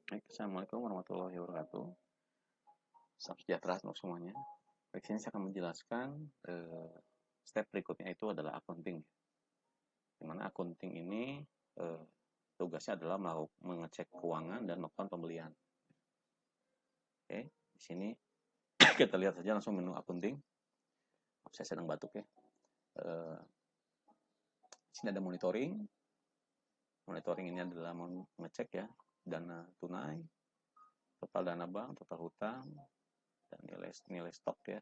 Baik, Assalamualaikum warahmatullahi wabarakatuh. Salam sejahtera untuk semuanya. Di sini saya akan menjelaskan step berikutnya itu adalah accounting. Di mana accounting ini eh, tugasnya adalah mengecek keuangan dan melakukan pembelian. Oke, di sini kita lihat saja langsung menu accounting. Saya sedang batuk ya. Di sini ada monitoring. Monitoring ini adalah mengecek ya dana tunai, total dana bank, total hutang, dan nilai stok ya.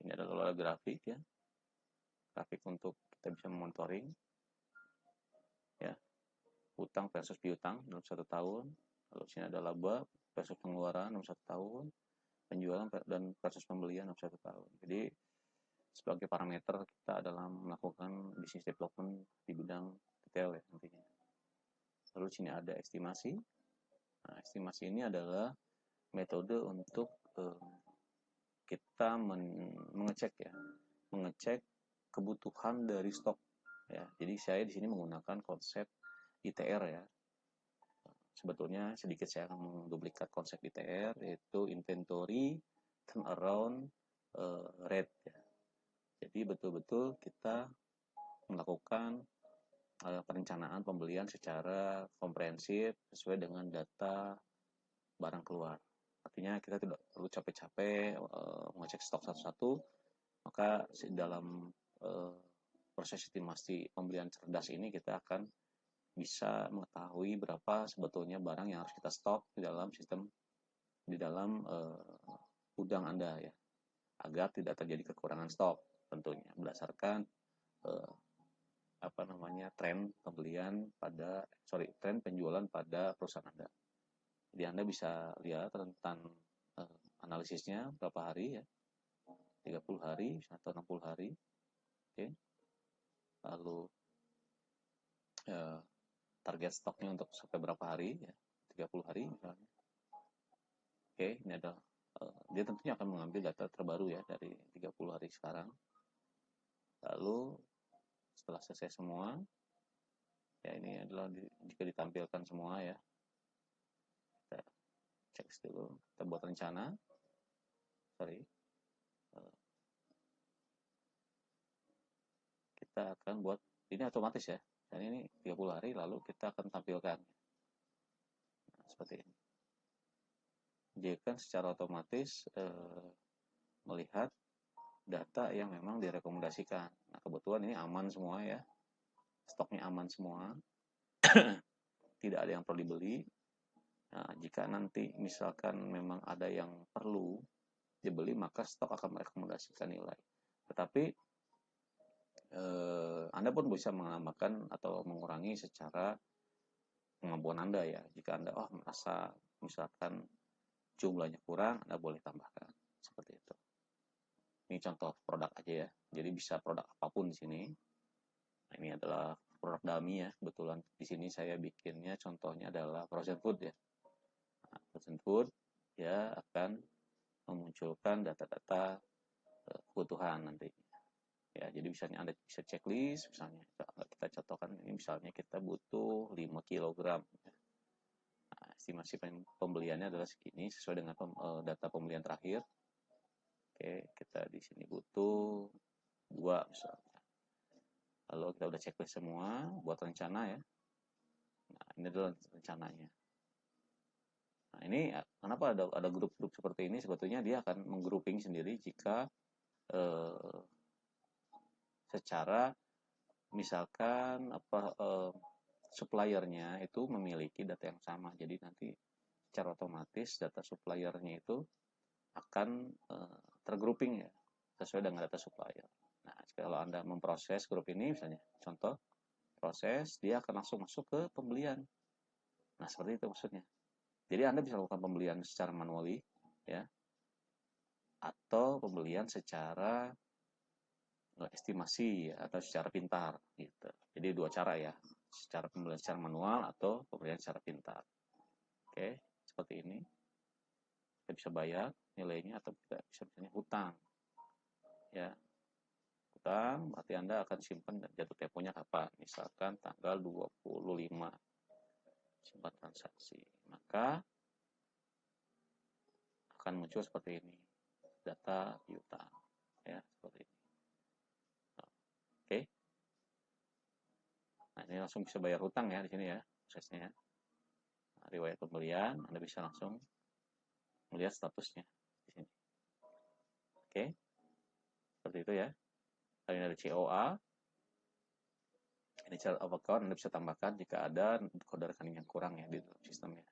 Ini adalah grafik ya, grafik untuk kita bisa memonitoring ya, hutang versus piutang dalam 1 tahun. Lalu sini ada laba versus pengeluaran dalam 1 tahun, penjualan dan versus pembelian dalam 1 tahun. Jadi sebagai parameter kita dalam melakukan business development di bidang detail ya nantinya. Lalu sini ada estimasi. Nah, estimasi ini adalah metode untuk kita mengecek ya, mengecek kebutuhan dari stok ya. Jadi saya di sini menggunakan konsep ITR ya. Sebetulnya sedikit saya akan menduplikat konsep ITR, yaitu inventory turnaround rate ya. Jadi betul-betul kita melakukan perencanaan pembelian secara komprehensif sesuai dengan data barang keluar. Artinya kita tidak perlu capek-capek mengecek stok satu-satu, maka dalam proses estimasi pembelian cerdas ini kita akan bisa mengetahui berapa sebetulnya barang yang harus kita stok di dalam sistem, di dalam gudang Anda ya, agar tidak terjadi kekurangan stok tentunya berdasarkan tren pembelian tren penjualan pada perusahaan Anda. Jadi Anda bisa lihat tentang analisisnya berapa hari ya, 30 hari atau 60 hari. Oke. Lalu target stoknya untuk sampai berapa hari ya, 30 hari misalnya. Oke, ini adalah dia tentunya akan mengambil data terbaru ya dari 30 hari sekarang. Lalu setelah selesai semua ya, ini adalah jika ditampilkan semua ya, kita cek dulu, kita buat rencana, kita akan buat ini otomatis ya, dan ini 30 hari lalu kita akan tampilkan seperti ini. Jika secara otomatis melihat data yang memang direkomendasikan. Nah, kebetulan ini aman semua ya, stoknya aman semua, tidak ada yang perlu dibeli. Nah, jika nanti misalkan memang ada yang perlu dibeli, maka stok akan merekomendasikan nilai. Tetapi Anda pun bisa menambahkan atau mengurangi secara kemampuan Anda ya. Jika Anda merasa misalkan jumlahnya kurang, Anda boleh tambahkan seperti itu. Ini contoh produk aja ya. Jadi bisa produk apapun di sini. Nah, ini adalah produk dummy ya. Kebetulan di sini saya bikinnya contohnya adalah frozen food ya. Nah, frozen food ya akan memunculkan data-data kebutuhan nanti. Ya, jadi misalnya Anda bisa checklist, misalnya kita contohkan ini, misalnya kita butuh 5 kg. Nah, estimasi pembeliannya adalah segini sesuai dengan data pembelian terakhir. Oke, kita di sini butuh 2 misalnya. Lalu kita udah checklist semua, buat rencana ya. Nah, ini adalah rencananya. Nah, ini kenapa ada grup-grup seperti ini? Sebetulnya dia akan menggrouping sendiri jika secara misalkan suppliernya itu memiliki data yang sama. Jadi nanti secara otomatis data suppliernya itu akan tergrouping ya sesuai dengan data supplier. Nah, kalau Anda memproses grup ini misalnya, contoh proses, dia akan langsung masuk ke pembelian. Nah, seperti itu maksudnya. Jadi Anda bisa lakukan pembelian secara manually ya, atau pembelian secara estimasi ya, atau secara pintar gitu. Jadi dua cara ya, secara pembelian secara manual atau pembelian secara pintar. Oke, seperti ini. Kita bisa bayar nilainya atau kita bisa misalnya hutang. Ya. Hutang berarti Anda akan simpan dan jatuh temponya kapan? Misalkan tanggal 25 simpan transaksi. Maka maka akan muncul seperti ini, data piutang, ya seperti ini. Oke. Nah, ini langsung bisa bayar hutang ya di sini ya prosesnya. Nah, riwayat pembelian, Anda bisa langsung melihat statusnya di sini. Oke. Seperti itu ya. Lalu ini ada COA. Initial of account Anda bisa tambahkan jika ada kode rekening yang kurang ya di dalam sistemnya.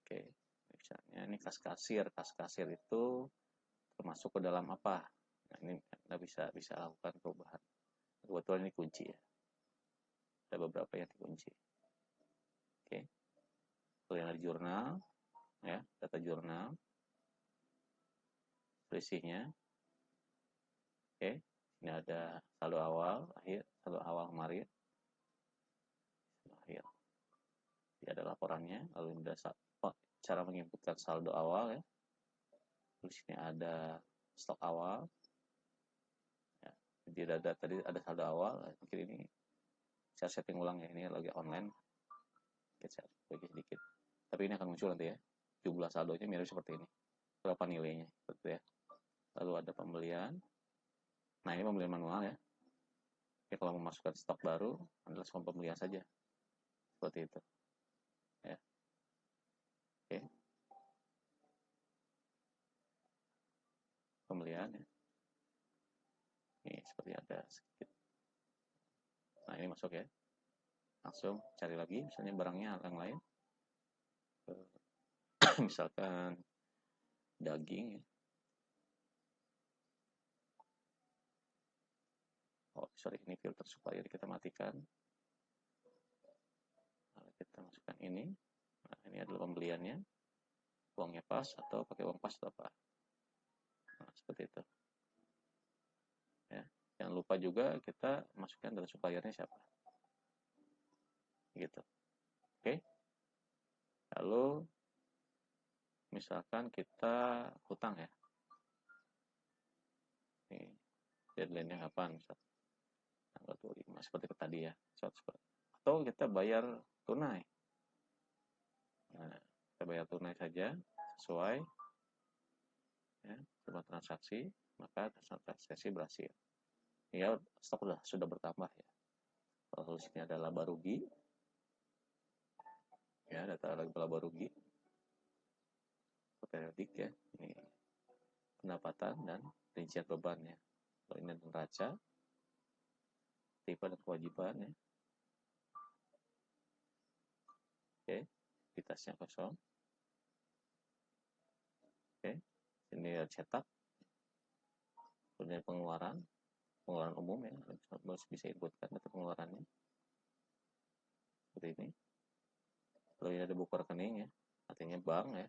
Oke. Misalnya ini kas kasir. Kas kasir itu termasuk ke dalam apa? Nah, ini Anda bisa lakukan perubahan. Kebetulan ini kunci ya. Ada beberapa yang dikunci. Oke. Lalu yang ada jurnal ya, data jurnal. Selisihnya. Oke. Ini ada saldo awal, akhir, saldo awal kemarin. Akhir. Ini ada laporannya, lalu ini ada cara menginputkan saldo awal ya. Di sini ada stok awal. Ya. Jadi ada tadi ada saldo awal, mungkin ini saya setting ulang ya, ini lagi online. Kita bagi sedikit. Tapi ini akan muncul nanti ya. Jumlah saldonya mirip seperti ini. Berapa nilainya, gitu ya. Lalu ada pembelian. Nah, ini pembelian manual ya. Oke, kalau memasukkan stok baru, adalah langsung pembelian saja. Seperti itu. Ya. Oke. Pembelian ya. Ini seperti ada sedikit. Nah, ini masuk ya. Langsung cari lagi, misalnya barangnya yang lain. Misalkan daging ya. Oh, sorry, ini filter supplier kita matikan. Nah, kita masukkan ini. Nah, ini adalah pembeliannya. Uangnya pas atau pakai uang pas atau apa. Nah, seperti itu. Ya. Jangan lupa juga kita masukkan data suppliernya siapa. Gitu. Oke. Lalu misalkan kita hutang ya. Ini deadline-nya kapan? Misalkan tanggal 25 seperti tadi ya. Atau kita bayar tunai. Nah, kita bayar tunai saja sesuai ya, jumlah transaksi, maka transaksi berhasil. Ya, stok sudah bertambah ya. Kalau di sini ada laba rugi. Ya, data laba rugi. Periodik ya. Ini pendapatan dan rincian beban ya. Kalau ini neraca, tipe dan kewajiban ya. Oke, entitasnya kosong. Oke, ini cetak. Kemudian pengeluaran umum ya, harus bisa inputkan data pengeluarannya. Seperti ini. Lalu ini ada buku rekening ya, artinya bank ya.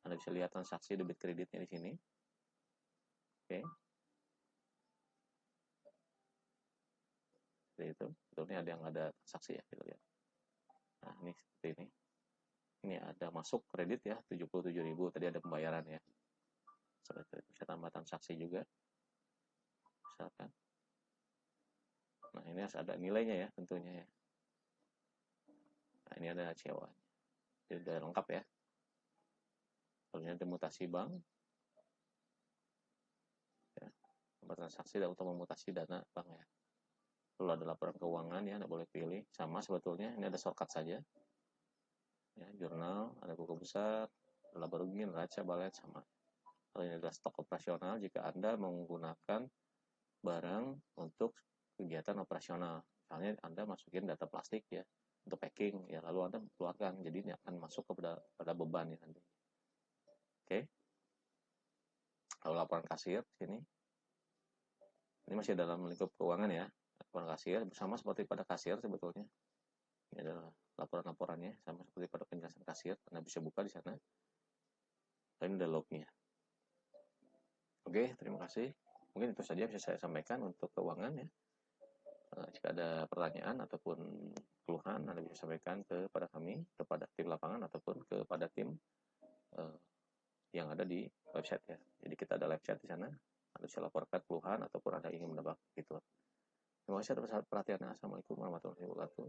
Anda bisa lihat transaksi debit kreditnya di sini. Oke. Seperti itu. Betulnya ada yang ada transaksi ya, kita lihat. Nah, ini seperti ini. Ini ada masuk kredit ya, 77.000, tadi ada pembayaran ya. Bisa tambah transaksi juga. Misalkan. Nah, ini harus ada nilainya ya, tentunya ya. Nah, ini ada COA. Jadi sudah lengkap ya. Lalu ini ada mutasi bank. Ya. Transaksi dan untuk memutasi dana bank ya. Lalu ada laporan keuangan ya, Anda boleh pilih. Sama sebetulnya, ini ada shortcut saja. Ya, jurnal, ada buku besar, laba rugi, neraca, balet, sama. Lalu ini adalah stok operasional jika Anda menggunakan barang untuk kegiatan operasional. Misalnya Anda masukin data plastik ya, untuk packing, ya lalu Anda keluarkan. Jadi ini akan masuk pada beban ya nanti. Oke. Lalu laporan kasir sini. Ini masih dalam lingkup keuangan ya. Laporan kasir bersama seperti pada kasir sebetulnya. Ini adalah laporan-laporannya sama seperti pada penjelasan kasir. Anda bisa buka di sana. Dan ini ada lognya. Oke, terima kasih. Mungkin itu saja bisa saya sampaikan untuk keuangan ya. Jika ada pertanyaan ataupun keluhan, Anda bisa sampaikan kepada kami, kepada tim lapangan ataupun kepada tim yang ada di website ya. Jadi kita ada live chat di sana. Anda bisa laporkan keluhan ataupun Anda ingin menambah gitu. Terima kasih atas perhatiannya. Assalamualaikum warahmatullahi wabarakatuh.